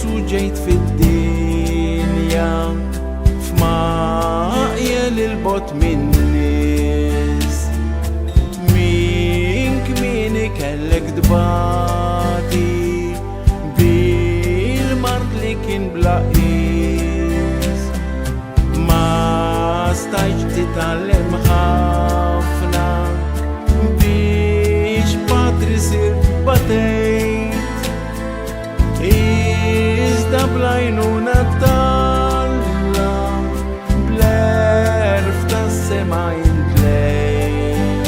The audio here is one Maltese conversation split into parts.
ġejt fid-dinja f'maqjel il-bot min-nies. Min kmieni kellek dbati bil-mard li kien bla qis. Ma stajtx titgħallem ħafna biex patri sir batejt. Iżda bl-għajnuna tal-Alla bl-erf tas-sema intlejt.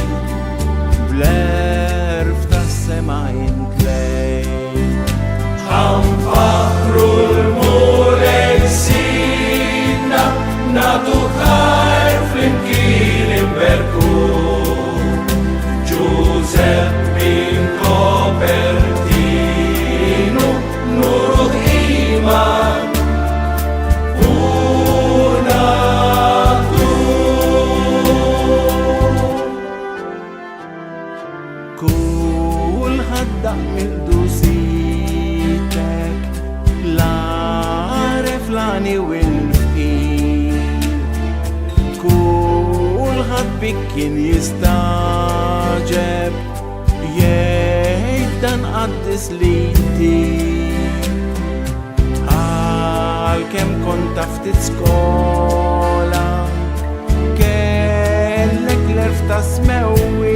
Bl-erf tas-sema intlejt. Ħanfaħru l-mulej sidna nagħtu ħajr flimkien imberku. Giuseppe Copertino nuru iman u natur. Kulħadd daq mill-dusitek l-għaref l-għani u l-fqir. Kulħadd bik kien jistaġeb jgħid dan qaddis li jtik. Għalkemm kont taf ftit skola kellek l-erf ta' smewi.